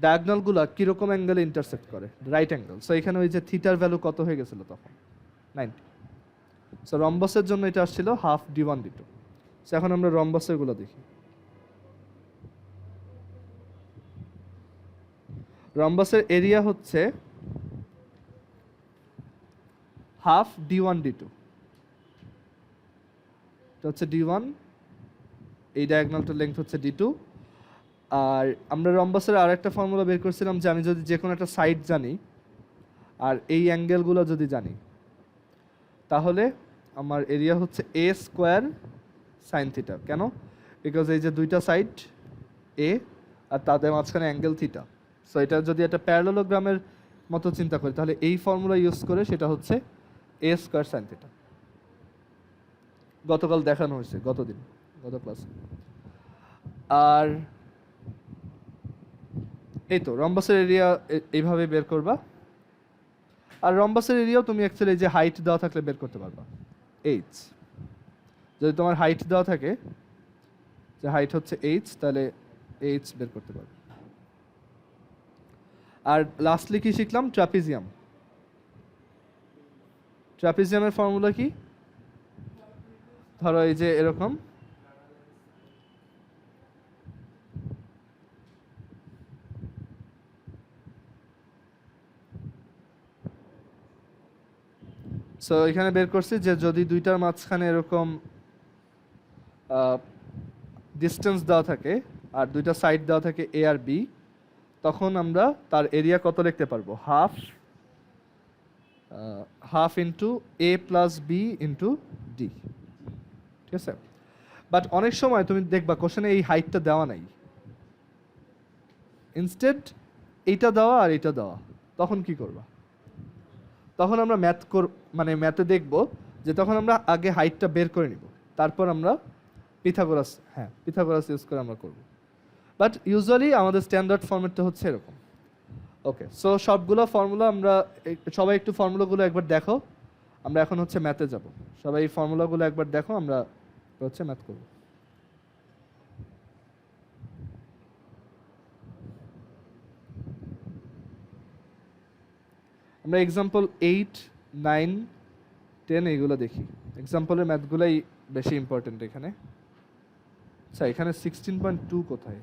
ডায়াগনালগুলো কিরকম অ্যাঙ্গেলে ইন্টারসেক্ট করে, রাইট অ্যাঙ্গেল। সো এখানে ওই যে থিটার ভ্যালু কত হয়ে গেছিল তখন? 90। সো রম্বাসের জন্য এটা আসছিল হাফ d1 d2। সো এখন আমরা রম্বাসের গুলো দেখি। রম্বাসের এরিয়া হচ্ছে হাফ d1 d2। এটা হচ্ছে d1, এই ডায়াগনালটার লেন্থ হচ্ছে d2। আর আমরা রম্বাসের আর একটা ফর্মুলা বের করছিলাম যে আমি যদি যে কোনো একটা সাইড জানি আর এই অ্যাঙ্গেলগুলো যদি জানি, তাহলে আমার এরিয়া হচ্ছে a স্কোয়ার সাইন থিটা। কেন? বিকজ এই যে দুইটা সাইড a আর তাদের মাঝখানে অ্যাঙ্গেল থিটা। সো এটা যদি একটা প্যারালেলোগ্রামের মতো চিন্তা করি, তাহলে এই ফর্মুলা ইউজ করে সেটা হচ্ছে a স্কোয়ার সাইন থিটা। গতকাল দেখানো হয়েছে, গত ক্লাসে। আর এই তো রম্বাসের এরিয়া এইভাবে বের করবা। আর রম্বাসের এরিয়াও তুমি অ্যাকচুয়ালি এই যে হাইট দেওয়া থাকলে বের করতে পারবা, h। যদি তোমার হাইট দেওয়া থাকে, যে হাইট হচ্ছে h, তাহলে h বের করতে পারবে। আর লাস্টলি কি শিখলাম? ট্রাপিজিয়াম। ট্রাপিজিয়ামের ফর্মুলা কি? ধরো এই যে এরকম, সো এখানে বের করছি যে যদি দুইটার মাঝখানে এরকম ডিস্টেন্স দেওয়া থাকে আর দুইটা সাইড দেওয়া থাকে এ আর বি, তখন আমরা তার এরিয়া কত লিখতে পারবো? হাফ ইন্টু এ প্লাস বি ইন্টু ডি। ঠিক আছে? বাট অনেক সময় তুমি দেখবা কোশ্চেনে এই হাইটটা দেওয়া নাই, ইনস্টেড এইটা দেওয়া আর এইটা দেওয়া। তখন কি করবা? তখন আমরা ম্যাথে দেখব যে তখন আমরা আগে হাইটটা বের করে নিব, তারপর আমরা পিথাগোরাস ইউজ করে আমরা করব। বাট ইউজুয়ালি আমাদের স্ট্যান্ডার্ড ফর্মেটটা হচ্ছে এরকম। ওকে, সো সবগুলো ফর্মুলা আমরা সবাই একটু ফর্মুলাগুলো একবার দেখো। আমরা এখন হচ্ছে ম্যাথে যাব। সবাই এই ফর্মুলাগুলো একবার দেখো, আমরা হচ্ছে ম্যাথ করব। আমরা এক্সাম্পল 8, 9, 10 এইগুলো দেখি। এক্সাম্পলের ম্যাথগুলোই বেশি ইম্পর্টেন্ট এখানে। আচ্ছা, এখানে 16.2 কোথায়?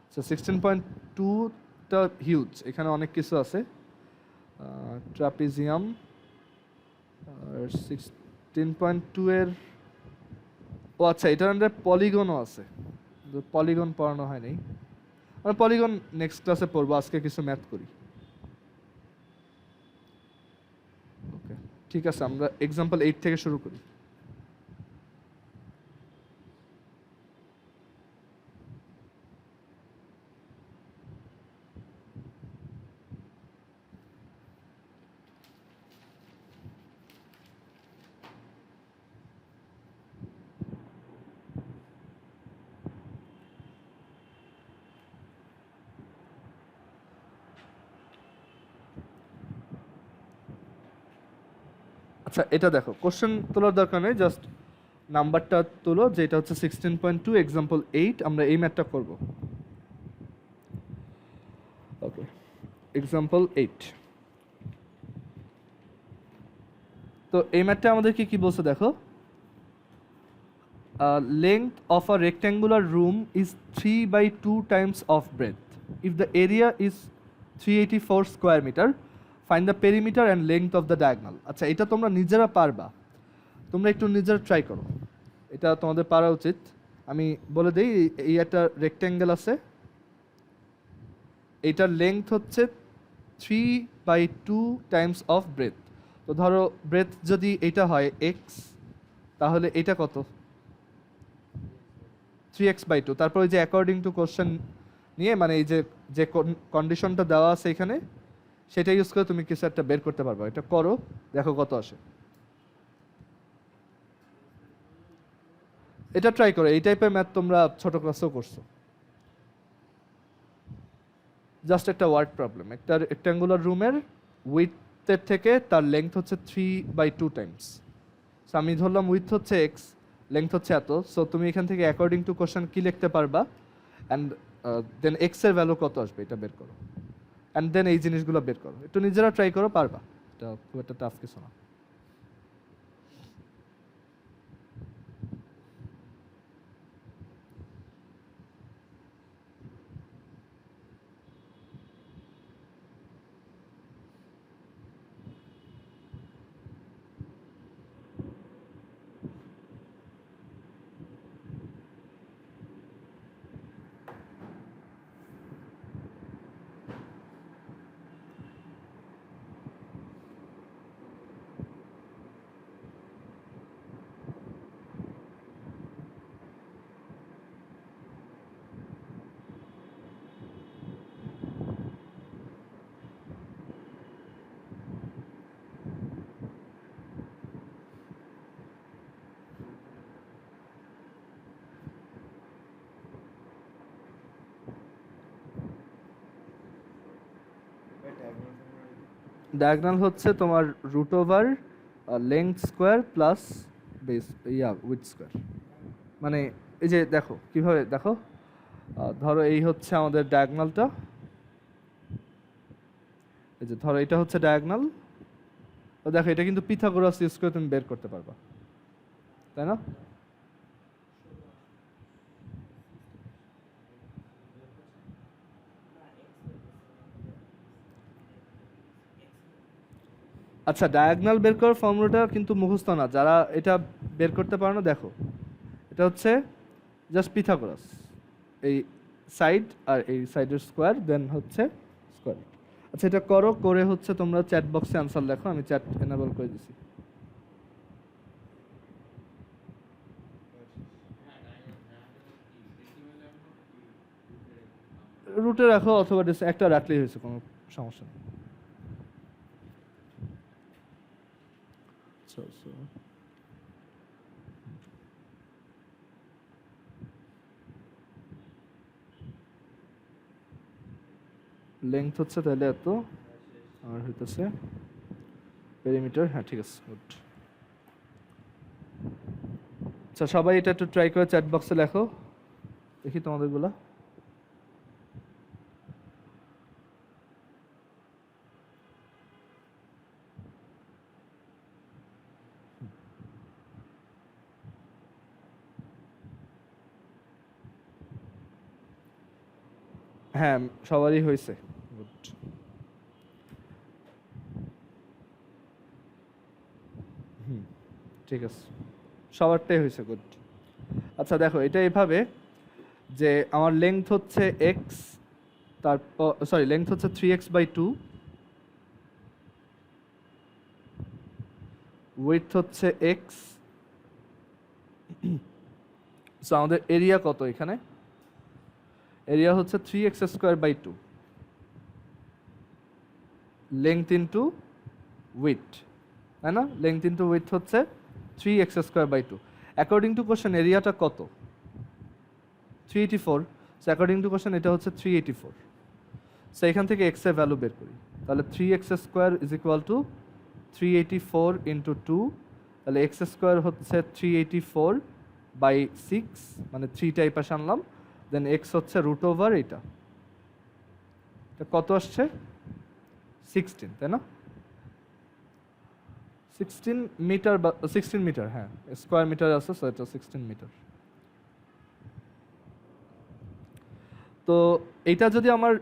আচ্ছা, 16.2টা হিউজ, এখানে অনেক কিছু আছে। ট্রাপিজিয়াম আর 16.2 এর, ও আচ্ছা, এটার আন্ডারে পলিগনও আছে। পলিগন পড়ানো হয়নি। আমরা পলিগন নেক্সট ক্লাসে পড়বো, আজকে কিছু ম্যাথ করি। ওকে, ঠিক আছে, আমরা এক্সাম্পল 8 থেকে শুরু করি। আচ্ছা, এটা দেখো, কোশ্চেন তোলার দরকার নেই, জাস্ট নাম্বারটা তুলো, যেটা হচ্ছে 16.2 এক্সাম্পল 8। আমরা এই ম্যাথটা করব। ওকে, এক্সাম্পল 8। তো এই ম্যাথটা আমাদেরকে কি বলছে দেখো, length of a rectangular room is 3/2 times of breadth. If the area is 384 square meter, find the perimeter and length of the diagonal. আচ্ছা, এটা তোমরা নিজেরা পারবা, তোমরা একটু নিজেরা ট্রাই করো, এটা তোমাদের পারা উচিত। আমি বলে দিই, এই একটা রেক্ট্যাঙ্গেল আছে, এইটার লেংথ হচ্ছে 3/2 টাইমস অফ ব্রেথ। তো ধরো ব্রেথ যদি এটা হয় এক্স, তাহলে এটা কত? 3x/2। তারপর ওই যে অ্যাকর্ডিং টু কোশ্চেন নিয়ে, মানে এই যে যে কন্ডিশনটা দেওয়া আছে এখানে, সেটা ইউজ করে তুমি কিছু একটা বের করতে পারবে। এটা করো, দেখো কত আসে। এটা ট্রাই করো, এই টাইপের ম্যাথ তোমরা ছোট ক্লাসেও করছো। জাস্ট একটা ওয়ার্ড প্রবলেম, একটা রেক্ট্যাঙ্গুলার রুমের উইথের থেকে তার লেংথ হচ্ছে 3/2 টাইমস। সো আমি ধরলাম উইথ হচ্ছে এক্স, লেংথ হচ্ছে এত। সো তুমি এখান থেকে অ্যাকর্ডিং টু কোশ্চেন কি লিখতে পারবা, অ্যান্ড দেন এক্স এর ভ্যালু কত আসবে এটা বের করো, অ্যান্ড দেন এই জিনিসগুলো বের করো। একটু নিজেরা ট্রাই করো, পারবা, এটা খুব একটা টাফ কিছু না। ডায়াগনাল হচ্ছে তোমার root over length square plus base with square. মানে এই যে দেখো কিভাবে, দেখো ধরো এই হচ্ছে আমাদের ডায়াগনালটা, এই যে ধরো এটা হচ্ছে ডায়াগনাল। তো দেখো এটা কিন্তু পিথাগোরাস ইউজ করে তুমি বের করতে পারবা, তাই না? আচ্ছা, ডায়াগনাল বের করার ফর্মুলাটা কিন্তু মুখস্থ না, যারা এটা বের করতে পারো না দেখো, এটা হচ্ছে জাস্ট পিথাগোরাস, এই সাইড আর এই সাইডের স্কোয়ার, দেন হচ্ছে স্কোয়ার। আচ্ছা, এটা করো, করে হচ্ছে তোমরা চ্যাট বক্সে আনসার লেখো, আমি চ্যাট এনেবল করে দিছি। রুটে রাখো অথবা একটা রাখলেই হয়েছে, কোনো সমস্যা নেই। লেংথ হচ্ছে তাহলে এত, আর হইতেছে পেরিমিটার, হ্যাঁ ঠিক আছে, গুড। আচ্ছা, সবাই এটা একটু ট্রাই করে চ্যাট বক্সে লেখো, দেখি তোমাদেরগুলা। হ্যাঁ, সবারই হয়েছে, গুড। ঠিক আছে, সবারটাই হয়েছে, গুড। আচ্ছা দেখো, এটা এইভাবে যে আমার লেংথ হচ্ছে এক্স, তারপর সরি লেংথ হচ্ছে 3x/2, উইথ হচ্ছে এক্স। সো আমাদের এরিয়া কত এখানে? এরিয়া হচ্ছে 3x²/2, লেংথ ইন্টু উইথ, তাই না? লেংথ ইন্টু উইথ হচ্ছে 3x²/2। অ্যাকর্ডিং টু কোশ্চেন এরিয়াটা কত? 384। সো অ্যাকর্ডিং টু কোশ্চেন এটা হচ্ছে 384। সো এখান থেকে এক্স এর ভ্যালু বের করি, তাহলে 3x² is equal two 384 into 2, তাহলে x² হচ্ছে 384/6, মানে 3টা এই পাশে আনলাম, দেন এক্স হচ্ছে রুট ওভার এটা কত আসছে? 16, তাই না? 16 মিটার বা 16 মিটার, হ্যাঁ স্কোয়ার মিটার আছে, সো এটা 16 মিটার। তো এটা যদি আমার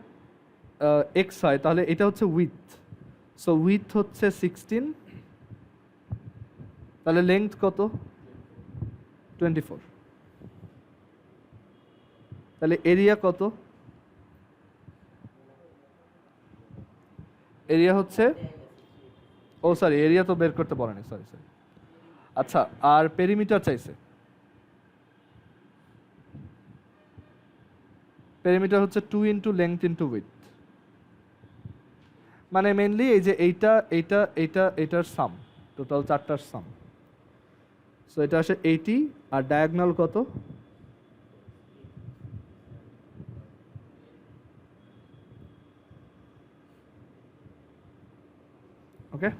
এক্স হয়, তাহলে এটা হচ্ছে উইথ, সো উইথ হচ্ছে 16, তাহলে লেংথ কত? 24। তাহলে এরিয়া কত? এরিয়া হচ্ছে, ও সরি, এরিয়া তো বের করতে বলেনি, সরি। আচ্ছা, আর পেরিমিটার চাইছে। পেরিমিটার হচ্ছে 2 ইন্টু লেংথ ইন্টু উইথ, মানে মেনলি এই যে এইটার সাম, টোটাল 4টার সাম। সো এটা আসে 80, আর ডায়াগনাল কত? ওকে,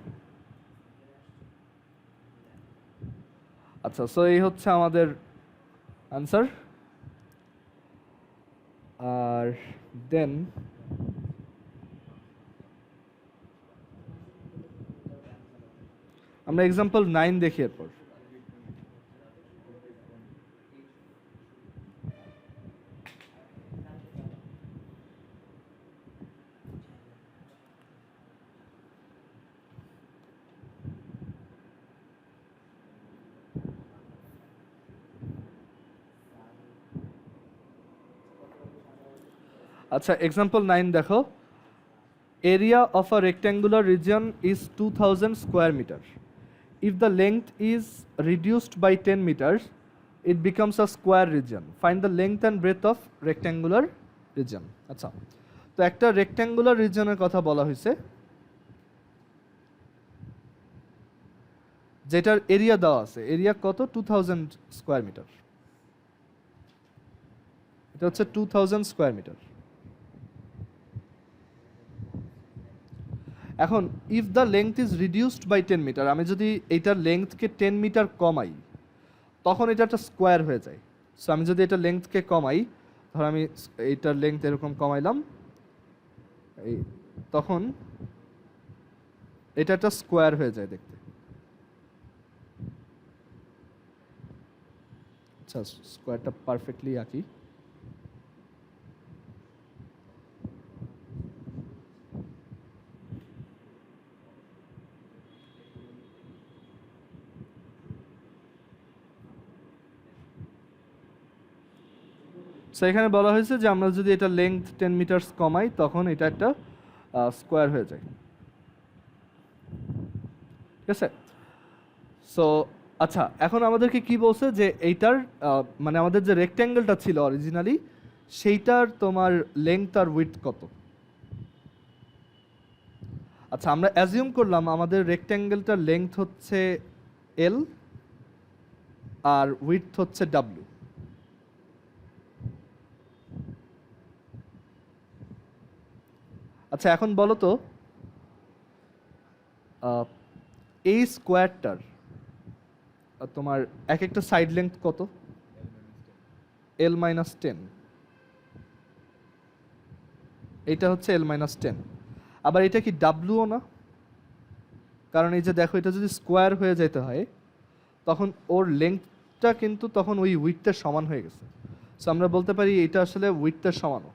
আচ্ছা। সো এই হচ্ছে আমাদের আনসার। আর দেন আমরা এক্সাম্পল 9 দেখি এরপর। আচ্ছা, এক্সাম্পল 9 দেখো। Area of a rectangular region is 2000 square metre. If the length is reduced by 10 meters, it becomes a square region. Find the length and breadth of rectangular region. আচ্ছা, তো একটা রেক্ট্যাঙ্গুলার রিজনের কথা বলা হয়েছে, যেটার এরিয়া দেওয়া আছে। এরিয়া কত? 2000 স্কোয়ার মিটার। এটা হচ্ছে 2000 স্কোয়ার মিটার। এখন if the length is reduced by 10 metre, আমি যদি এইটার লেংথকে 10 মিটার কমাই, তখন এটা একটা স্কোয়ার হয়ে যায়। সো আমি যদি এটা লেংথকে কমাই, ধর আমি এইটার লেংথ এরকম কমাইলাম, এই তখন এটা একটা স্কোয়ার হয়ে যায় দেখতে। আচ্ছা, স্কোয়ারটা পারফেক্টলি আঁকি। সো এখানে বলা হয়েছে যে আমরা যদি এটা লেংথ 10 মিটারস কমাই, তখন এটা একটা স্কোয়ার হয়ে যায়। ঠিক আছে? সো আচ্ছা, এখন আমাদেরকে কি বলছে যে এইটার মানে আমাদের যে রেক্ট্যাঙ্গেলটা ছিল অরিজিনালি, সেইটার তোমার লেংথ আর উইডথ কত? আচ্ছা, আমরা অ্যাজিউম করলাম আমাদের রেক্ট্যাঙ্গেলটার লেংথ হচ্ছে এল আর উইডথ হচ্ছে ডাব্লিউ। আচ্ছা, এখন বলো তো এই স্কোয়ারটার তোমার এক একটা সাইড লেংথ কত? L-10। এইটা হচ্ছে L-10। আবার এটা কি ডাব্লিউও না? কারণ এই যে দেখো, এটা যদি স্কোয়ার হয়ে যেতে হয়, তখন ওর লেংথটা কিন্তু তখন ওই উইডথের সমান হয়ে গেছে। সো আমরা বলতে পারি এটা আসলে উইডথের সমানও।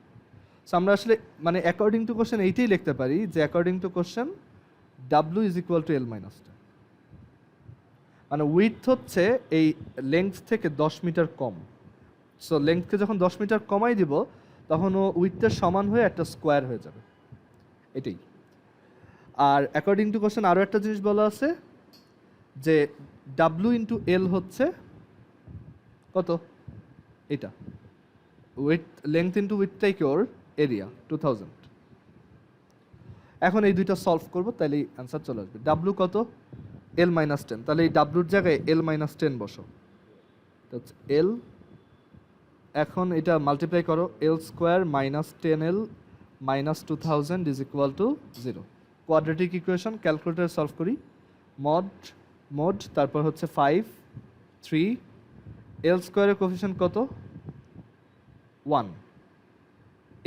সো আমরা আসলে মানে অ্যাকর্ডিং টু কোশ্চেন এইটাই লিখতে পারি যে according to question W is equal two L-10। মানে উইডথ হচ্ছে এই লেংথ থেকে 10 মিটার কম। সো লেংথকে যখন 10 মিটার কমাই দিব, তখন ও উইডথের সমান হয়ে একটা স্কোয়ার হয়ে যাবে। এটাই। আর অ্যাকর্ডিং টু কোশ্চেন আরও একটা জিনিস বলা আছে যে ডাব্লিউ ইন্টু এল হচ্ছে কত? এটা উইথ লেংথ ইন্টু উইথটাই কি ওর এরিয়া 2000। এখন এই দুইটা সলভ করবো, তাহলে অ্যান্সার চলে আসবে। ডাব্লিউ কত? L-10। তাহলে এই ডাব্লিউর জায়গায় L-10 বসো। এল, এখন এটা মাল্টিপ্লাই করো, L square minus 10L minus 2000 is equal to 0। Quadratic equation calculator solve করি। মড তারপর হচ্ছে 5 3, এল স্কোয়ারের কোফিশিয়েন্ট কত? 1।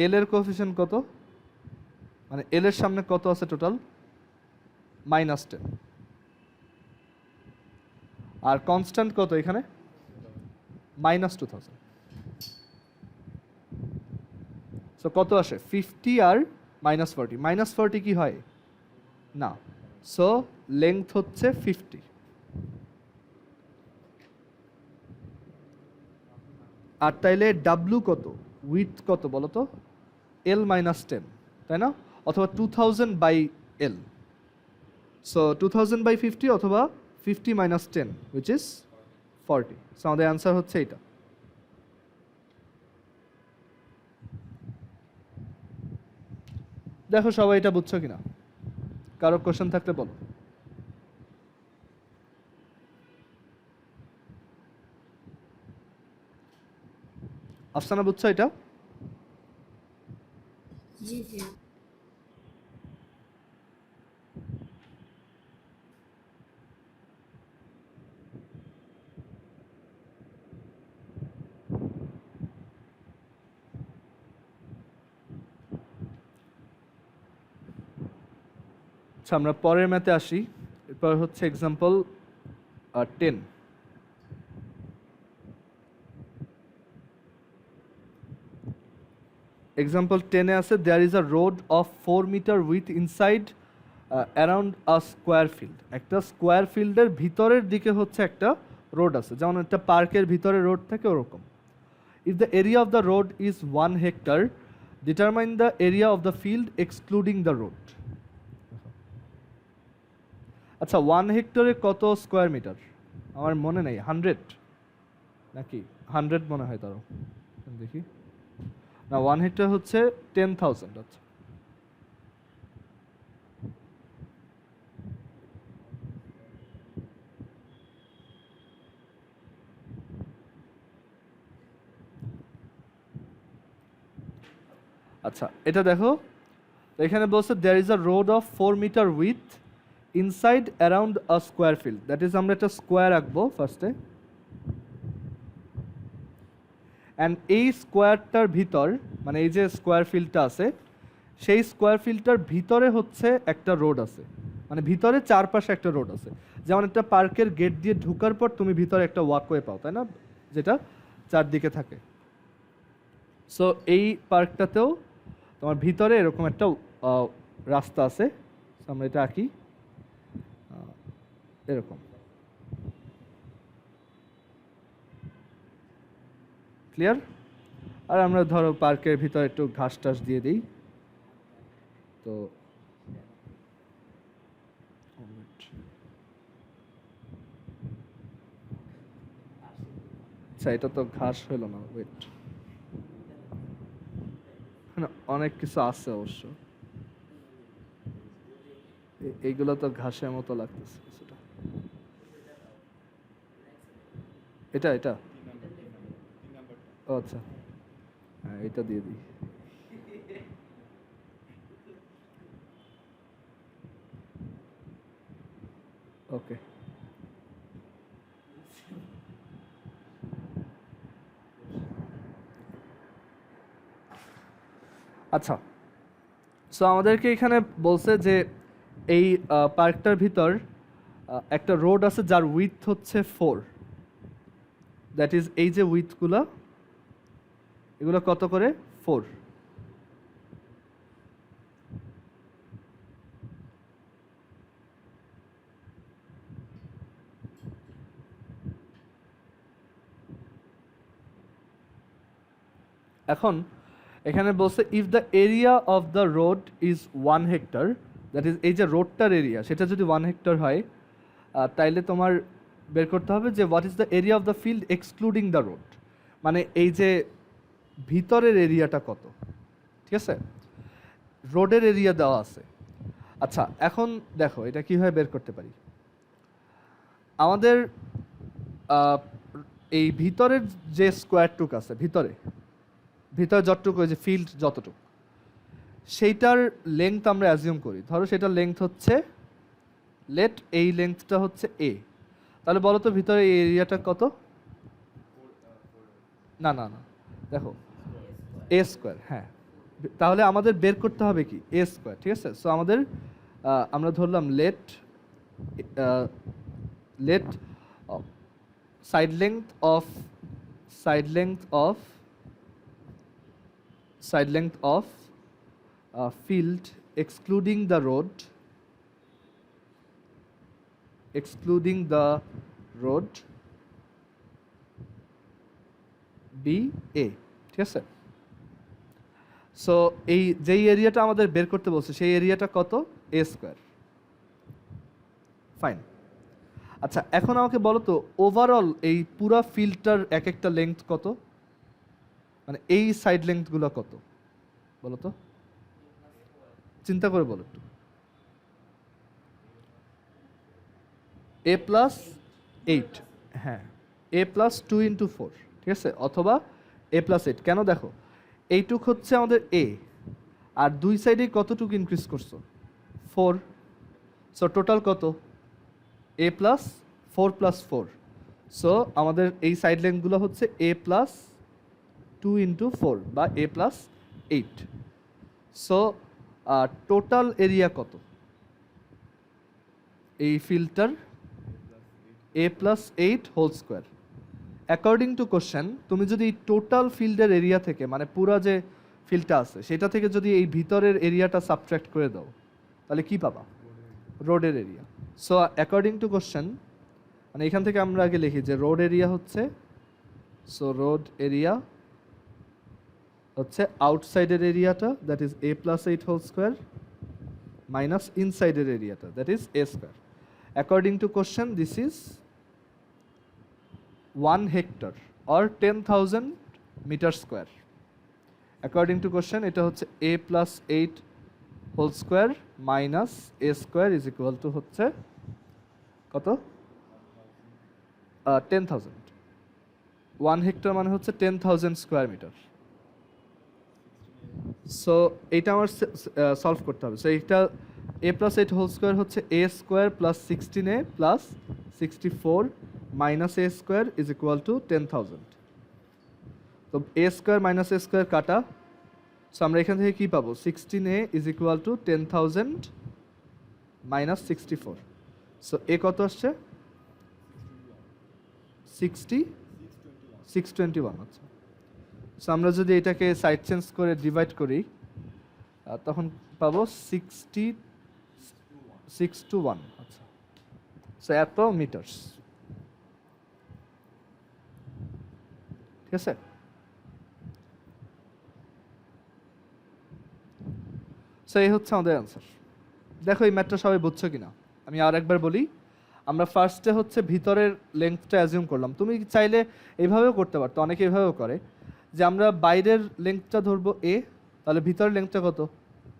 এল এর কোফিশিয়েন্ট কত? মানে এল এর সামনে কত আছে টোটাল? -10। আর কনস্ট্যান্ট কত এখানে? -2000। সো কত আসে? 50 আর -40। -40 কি হয়? না, সো লেংথ হচ্ছে 50। আর তাইলে ডাব্লু কত, উইথ কত বলো তো? এল মাইনাস 10, তাই না? অথবা 2000 বাই এল। সো 2000 বাই 50 অথবা 50 মাইনাস 10 উইচ ইজ 40। সো আমাদের অ্যান্সার হচ্ছে এটা। দেখো সবাই এটা বুঝছো কিনা, কারো কোশ্চেন থাকলে বলো। আফসানা বুঝছো এটা? জি ভাইয়া। আচ্ছা আমরা পরের ম্যাথে আসি। এরপর হচ্ছে এক্সাম্পল 10। এক্সাম্পল 10-এ আছে there is a road of 4 metre with inside around a square field. একটা স্কোয়ার ফিল্ডের ভিতরের দিকে হচ্ছে একটা রোড আছে, যেমন একটা পার্কের ভিতরে রোড থাকে ওরকম। If the area of the road is 1 hectare, determine the area of the field excluding the road. আচ্ছা 1 হেক্টরে কত স্কোয়ার মিটার? আমার মনে নেই, 100 নাকি 100 মনে হয় তারও, দেখি না 1 হেক্টর হচ্ছে 10,000। আচ্ছা আচ্ছা এটা দেখো, এখানে বলছে there is a road of 4 metre with inside around a square field. That is আমরা একটা স্কোয়ার আঁকবো ফার্স্টে, অ্যান্ড এই স্কোয়ারটার ভিতর মানে এই যে স্কোয়ার ফিল্ডটা আছে সেই স্কোয়ার ফিল্ডটার ভিতরে হচ্ছে একটা রোড আছে, মানে ভিতরে চারপাশে একটা রোড আছে। যেমন একটা পার্কের গেট দিয়ে ঢুকার পর তুমি ভিতরে একটা ওয়াকওয়ে পাও, তাই না, যেটা চারদিকে থাকে। সো এই পার্কটাতেও তোমার ভিতরে এরকম একটা রাস্তা আছে। So আমরা এটা আঁকি এরকম, ক্লিয়ার? আর আমরা ধরো পার্কের ভিতরে একটু ঘাস টাস দিয়ে দিই। তো আচ্ছা এটা তো ঘাস হলো না, ওয়েট, অনেক কিছু আছে অবশ্য, এইগুলো তো ঘাসের মতো লাগতেছে কিছুটা। এটা এটা ও আচ্ছা, হ্যাঁ এটা দিয়ে দিই। ওকে আচ্ছা, সো আমাদেরকে এখানে বলছে যে এই পার্কটার ভিতর একটা রোড আছে যার উইথ হচ্ছে 4। দ্যাট ইজ এই যে উইথগুলো, এগুলো কত করে? 4। এখন এখানে বলছে if the area of the road is 1 hectare, that is এই যে রোডটার এরিয়া সেটা যদি 1 হেক্টর হয়, তাইলে তোমার বের করতে হবে যে what is the area of the field excluding the road, মানে এই যে ভিতরের এরিয়াটা কত। ঠিক আছে, রোডের এরিয়া দেওয়া আছে। আচ্ছা এখন দেখো এটা কীভাবে বের করতে পারি। আমাদের এই ভিতরের যে স্কোয়ার টুক আছে, ভিতরে যতটুকু যে ফিল্ড যতটুকু, সেইটার লেংথ আমরা অ্যাজিউম করি, ধরো সেটার লেংথ হচ্ছে লেট এই লেংথটা হচ্ছে এ। তাহলে বলো তো ভিতরে এই এরিয়াটা কত? না না না, দেখো এ স্কোয়ার, হ্যাঁ তাহলে আমাদের বের করতে হবে কি এ স্কোয়ার। ঠিক আছে, সো আমাদের আমরা ধরলাম let let side length of field excluding the road excluding the road be a, ঠিক আছে? সো এই যেই এরিয়াটা আমাদের বের করতে বলছে সেই এরিয়াটা কত? এ স্কোয়ার। ফাইন। আচ্ছা এখন আমাকে বলো তো ওভারঅল এই পুরা ফিল্ডটার এক একটা লেংথ কত, মানে এই সাইড লেংথগুলো কত বলো তো, চিন্তা করে বলো একটু। এ প্লাস 8, হ্যাঁ এ প্লাস 2 ইন্টু 4, ঠিক আছে, অথবা এ প্লাস 8। কেন দেখো এইটুক হচ্ছে আমাদের এ, আর দুই সাইডে কতটুকু ইনক্রিজ করছো? 4। সো টোটাল কত? এ প্লাস 4 প্লাস 4। সো আমাদের এই সাইড লেংথগুলো হচ্ছে এ প্লাস 2 ইন্টু 4 বা a plus 8। So total area কত এই ফিল্ডটার? A plus 8 whole square. According to question তুমি যদি এই টোটাল ফিল্ডের এরিয়া থেকে, মানে পুরা যে ফিল্ডটা আছে সেটা থেকে যদি এই ভিতরের এরিয়াটা সাবট্রাক্ট করে দাও তাহলে কি পাবা? রোডের area. So according to question, মানে এখান থেকে আমরা আগে লিখি যে রোড এরিয়া হচ্ছে, সো রোড এরিয়া হচ্ছে আউটসাইডের এরিয়াটা that is a plus 8 whole square minus ইনসাইডের এরিয়াটা that is a square. According to question this is 1 hectare or 10,000 meter square. According to question এটা হচ্ছে a plus 8 whole square minus a square is equal to হচ্ছে কত? 10,000। 1 hectare মানে হচ্ছে 10,000 square meter। সো এইটা আমার সলভ করতে হবে। সো এইটা a plus 8 whole square হচ্ছে a square plus 16a plus 64 minus a square is equal to 10,000। তো a square minus a square কাটা, সো আমরা এখান থেকে কি পাবো? 16a is equal to 10,000 minus 64। So a কত আসছে? 621। আচ্ছা, সো আমরা যদি এটাকে সাইড চেঞ্জ করে ডিভাইড করি তখন পাবো 621। আচ্ছা, সো এত মিটার্স, ঠিক আছে? সো এই হচ্ছে আমাদের অ্যান্সার। দেখো এই ম্যাথটা সবাই বুঝছো কিনা আমি আর একবার বলি। আমরা ফার্স্টে হচ্ছে ভিতরের লেন্থটা অ্যাজিউম করলাম। তুমি চাইলে এইভাবেও করতে পারতো, অনেকে এইভাবেও করে যে আমরা বাইরের লেন্থটা ধরবো এ, তাহলে ভিতরের লেন্থটা কত?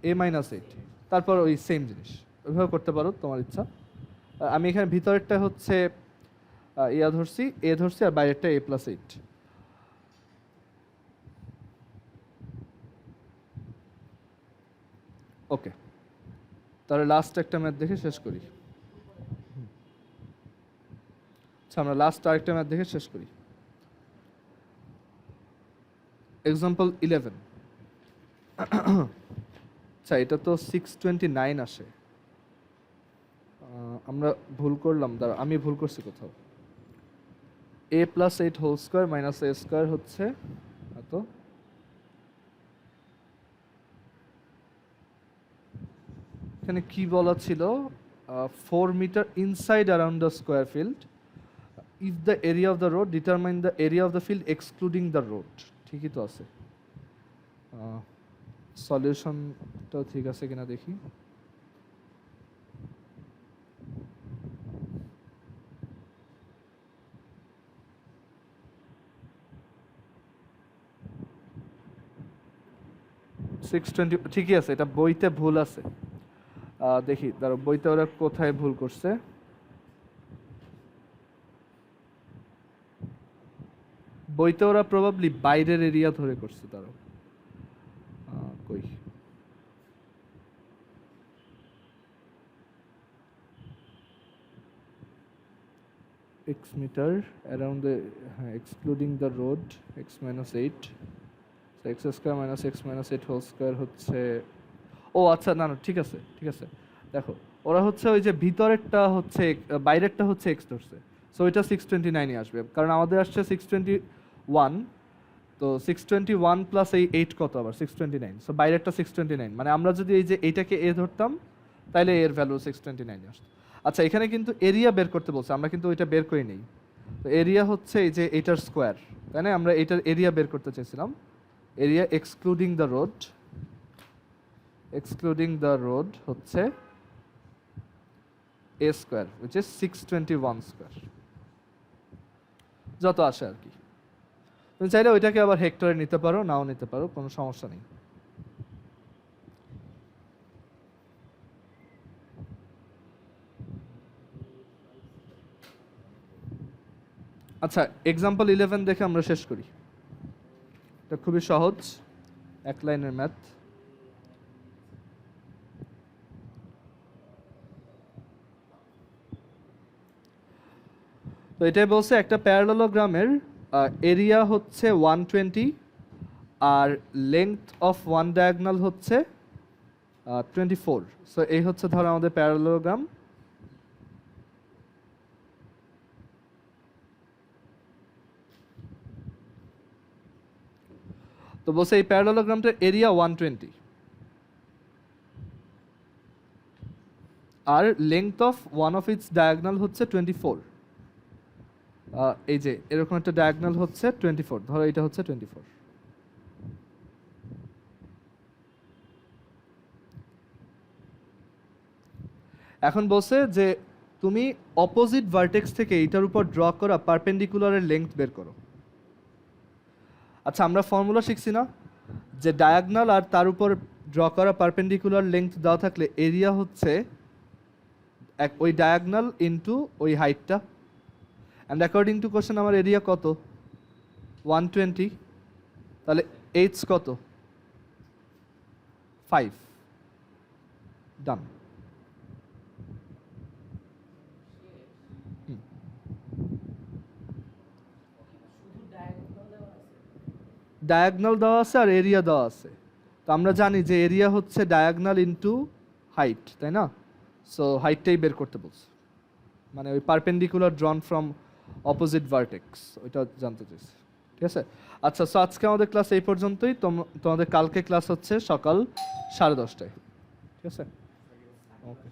এ মাইনাস 8, তারপর ওই সেম জিনিস ওইভাবে করতে পারো, তোমার ইচ্ছা। আমি এখানে ভিতরেরটা হচ্ছে ইয়া ধরছি, এ ধরছি, আর বাইরেরটা এ প্লাস 8। ওকে, তাহলে লাস্ট একটা ম্যাথ দেখে শেষ করি। আচ্ছা, আমরা লাস্ট আরেকটা ম্যাথ দেখে শেষ করি। এক্সাম্পল 11। আচ্ছা, এটা তো 629 আসে। আমরা ভুল করলাম, দাঁড়া আমি ভুল করছি কোথাও। A plus 8 whole square minus a square হচ্ছে এত। এখানে কি বলা ছিল? 4 metre inside around the square field if the area of the road determine the area of the field excluding the road. ঠিকই তো আছে, সলিউশনটাও ঠিক আছে কিনা দেখি। ঠিকই আছে, এটা বইতে ভুল আছে। দেখি দাঁড়ো, বইতে ওরা কোথায় ভুল করছে। বইতে ওরা প্রবাবলি বাইরের এরিয়া ধরে করছে। দাঁড়ো, কই x মিটার অ্যারাউন্ড দ্য, হ্যাঁ excluding the road x minus 8, so x square minus x minus 8 whole square হচ্ছে। ও আচ্ছা, না না ঠিক আছে ঠিক আছে। দেখো ওরা হচ্ছে ওই যে ভিতরেরটা হচ্ছে বাইরেরটা হচ্ছে x ধরছে, সো ওইটা 629 আসবে, কারণ আমাদের আসছে 621। তো 621 প্লাস এই 8 কত আবার 629, সো বাইরেরটা 629। মানে আমরা যদি এই যে এইটাকে এ ধরতাম তাহলে এর ভ্যালু 629 আসতো। আচ্ছা এখানে কিন্তু এরিয়া বের করতে বলছে, আমরা কিন্তু ওইটা বের করে নেই। তো এরিয়া হচ্ছে এই যে এটার স্কোয়ার, তাই না? আমরা এটার এরিয়া বের করতে চাইছিলাম। এরিয়া এক্সক্লুডিং দ্য রোড হচ্ছে এ স্কোয়ার উইচ ইজ 621 স্কোয়ার, যত আসে আর কি। তুমি চাইলে ওইটাকে আবার হেক্টরে নিতে পারো, নাও নিতে পারো, কোনো সমস্যা নেই। আচ্ছা এক্সাম্পল 11 দেখে আমরা শেষ করি। এটা খুবই সহজ, এক লাইনের ম্যাথ। তো এটাই বলছে একটা প্যারালেলোগ্রামের এরিয়া হচ্ছে 120 আর লেংথ অফ ওয়ান ডায়াগোনাল হচ্ছে 24। সো এই হচ্ছে ধরো আমাদের প্যারালেলোগ্রাম। তো বলছে এই প্যারালেলোগ্রামটার এরিয়া 120 আর length of one of its diagonal হচ্ছে 24। এই যে এরকম একটা ডায়াগোনাল হচ্ছে 24, ধরো এটা হচ্ছে 24। এখন বলছে যে তুমি অপোজিট ভার্টেক্স থেকে এইটার উপর ড্র করা পারপেন্ডিকুলারের লেংথ বের করো। আচ্ছা আমরা ফর্মুলা শিখছি না যে ডায়াগোনাল আর তার উপর ড্র করা পারপেন্ডিকুলার লেংথ দেওয়া থাকলে এরিয়া হচ্ছে ওই ডায়াগোনাল ইনটু ওই হাইটটা। অ্যান্ড অ্যাকর্ডিং টু কোশ্চেন আমার এরিয়া কত? 120। তাহলে এইচ কত? 5। ডান। ডায়াগোনাল দেওয়া আছে আর এরিয়া দেওয়া আছে। তো আমরা জানি যে এরিয়া হচ্ছে ডায়াগোনাল ইনটু হাইট, তাই না? সো হাইটটাই বের করতে বলছে, মানে ওই পারপেন্ডিকুলার ড্রন ফ্রম অপোজিট ভার্টেক্স, ওইটা জানতে চাইছি। ঠিক আছে, আচ্ছা সো আজকে আমাদের ক্লাস এই পর্যন্তই। তোমাদের কালকে ক্লাস হচ্ছে সকাল 10:30টায়। ঠিক আছে, ওকে।